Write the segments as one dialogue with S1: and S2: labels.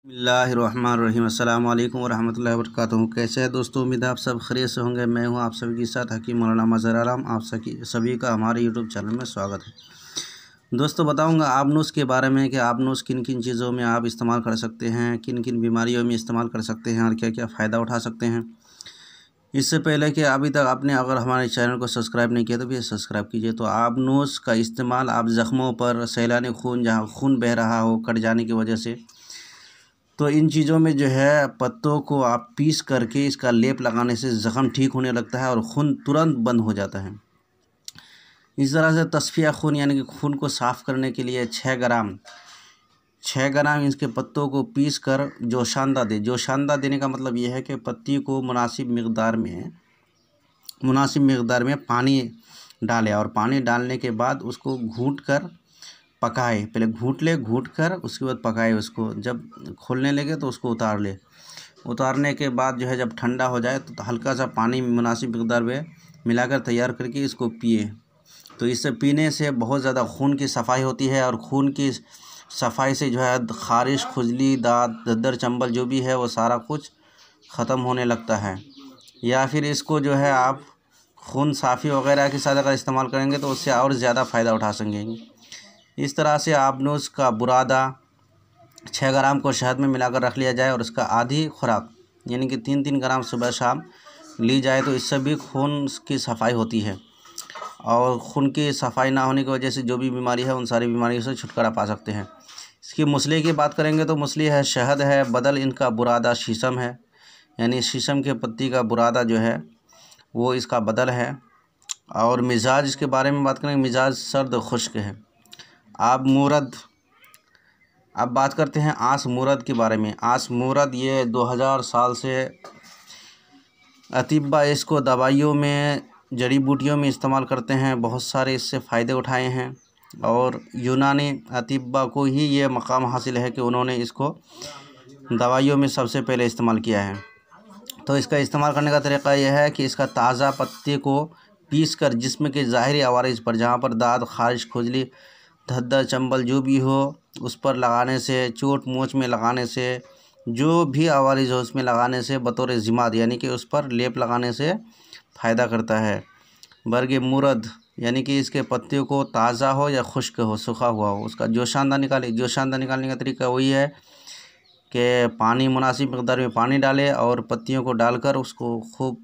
S1: बिस्मिल्लाहिर्रहमानिर्रहीम। अस्सलाम वालेकुम वरहमतुल्लाहि वबरकातुहू। कैसे हैं दोस्तों, उम्मीद है आप सब खैरियत से होंगे। मैं हूं आप सभी के साथ हकीम मौलाना मज़हर आलम। आप सभी का हमारे यूट्यूब चैनल में स्वागत है। दोस्तों बताऊंगा आबनूस के बारे में कि आबनूस किन किन चीज़ों में आप इस्तेमाल कर सकते हैं, किन किन बीमारियों में इस्तेमाल कर सकते हैं और क्या क्या फ़ायदा उठा सकते हैं। इससे पहले कि अभी तक आपने अगर हमारे चैनल को सब्सक्राइब नहीं किया तो भी सब्सक्राइब कीजिए। तो आबनूस का इस्तेमाल आप ज़ख्मों पर, सैलानी खून, जहाँ खून बह रहा हो कट जाने की वजह से, तो इन चीज़ों में जो है पत्तों को आप पीस करके इसका लेप लगाने से ज़ख़म ठीक होने लगता है और खून तुरंत बंद हो जाता है। इस तरह से तस्फिया खून यानी कि खून को साफ़ करने के लिए 6 ग्राम इसके पत्तों को पीस कर जोशांदा देने का मतलब ये है कि पत्ती को मुनासिब मकदार में पानी डालें और पानी डालने के बाद उसको घूट कर पकाए। पहले घूट कर उसके बाद पकाए। उसको जब खोलने लगे तो उसको उतारने के बाद जो है जब ठंडा हो जाए तो हल्का सा पानी मुनासिब मकदार में मिलाकर तैयार करके इसको पिए। तो इससे पीने से बहुत ज़्यादा खून की सफाई होती है और खून की सफाई से जो है ख़ारिश, खुजली, दाद, दद्दर, चंबल जो भी है वो सारा कुछ ख़त्म होने लगता है। या फिर इसको जो है आप खून साफ़ी वगैरह के साथ अगर इस्तेमाल करेंगे तो उससे और ज़्यादा फ़ायदा उठा सकेंगे। इस तरह से आबनूस का बुरादा 6 ग्राम को शहद में मिलाकर रख लिया जाए और उसका आधी खुराक यानी कि 3-3 ग्राम सुबह शाम ली जाए तो इससे भी खून की सफाई होती है और खून की सफाई ना होने की वजह से जो भी बीमारी है उन सारी बीमारियों से छुटकारा पा सकते हैं। इसकी मुसले की बात करेंगे तो मुसली है, शहद है, बदल इनका बुरादा शीशम है, यानी शीशम के पत्ती का बुरादा जो है वो इसका बदल है। और मिजाज इसके बारे में बात करेंगे, मिजाज सर्द खुश्क है। अब बात करते हैं आस मूरद के बारे में। आस मूरद ये 2000 साल से अतिब्बा इसको दवाइयों में, जड़ी बूटियों में इस्तेमाल करते हैं। बहुत सारे इससे फ़ायदे उठाए हैं और यूनानी अतिब्बा को ही ये मकाम हासिल है कि उन्होंने इसको दवाइयों में सबसे पहले इस्तेमाल किया है। तो इसका इस्तेमाल करने का तरीक़ा यह है कि इसका ताज़ा पत्ते को पीस कर जिस्म के ज़ाहिरी आवारिज़ पर, जहाँ पर दाद, ख़ारिश, खुजली, दद्दर, चंबल जो भी हो उस पर लगाने से, चोट मोच में लगाने से, जो भी आवारिज़ हो उसमें लगाने से बतौर ज़िमाद यानी कि उस पर लेप लगाने से फ़ायदा करता है। बरगे मूरद यानी कि इसके पत्ते को ताज़ा हो या खुश्क हो, सूखा हुआ हो, उसका जोशांदा निकालने का तरीका वही है कि पानी मुनासिब मकदार में पानी डालें और पत्तियों को डालकर उसको खूब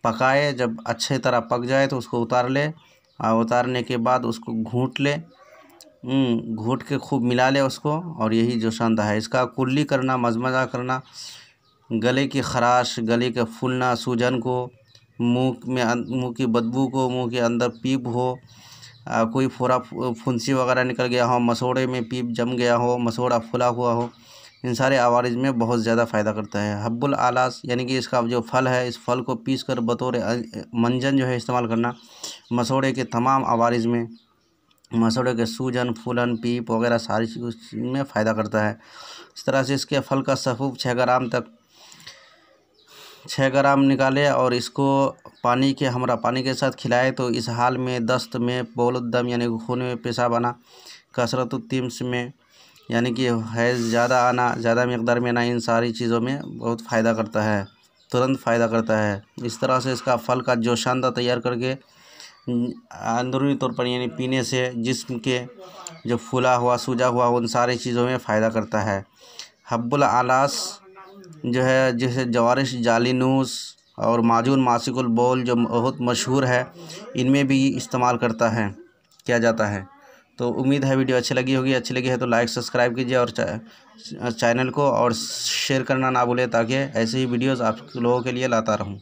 S1: पकाए। जब अच्छे तरह पक जाए तो उसको उतार ले और उतारने के बाद उसको घूट के खूब मिला ले उसको, और यही जोशांदा है। इसका कुल्ली करना, मज़मज़ा करना, गले की ख़राश, गले के फूलना, सूजन को, मुंह की बदबू को, मुंह के अंदर पीप हो, कोई फोड़ा फुंसी वगैरह निकल गया हो, मसोड़े में पीप जम गया हो, मसोड़ा फुला हुआ हो, इन सारे आवारिज़ में बहुत ज़्यादा फ़ायदा करता है। हब्बुल आलास यानी कि इसका जो फल है, इस फल को पीस कर बतौर मंजन जो है इस्तेमाल करना, मसोड़े के तमाम आवारिज़ में, मसोड़े के सूजन, फूलन, पीप वगैरह सारी चीज़ में फ़ायदा करता है। इस तरह से इसके फल का सफ़ूफ 6 ग्राम निकाले और इसको पानी के साथ खिलाए तो इस हाल में दस्त में, बौलुद्दम यानी खून में पेशाब आना, कसरतुत्तिम्स में यानी कि हैज़ ज़्यादा आना, ज़्यादा मकदार में आना, इन सारी चीज़ों में बहुत फ़ायदा करता है, तुरंत फ़ायदा करता है। इस तरह से इसका फल का जोशांदा तैयार करके अंदरूनी तौर पर यानी पीने से जिस्म के जो फूला हुआ, सूजा हुआ, उन सारी चीज़ों में फ़ायदा करता है। हब्बुल आलास जो है, जैसे जवारिश, जालिनूस और माजून मासिकुल बौल जो बहुत मशहूर है, इनमें भी इस्तेमाल किया जाता है। तो उम्मीद है वीडियो अच्छी लगी है तो लाइक, सब्सक्राइब कीजिए और चैनल को और शेयर करना ना भूलें ताकि ऐसे ही वीडियोज़ आप लोगों के लिए लाता रहूं।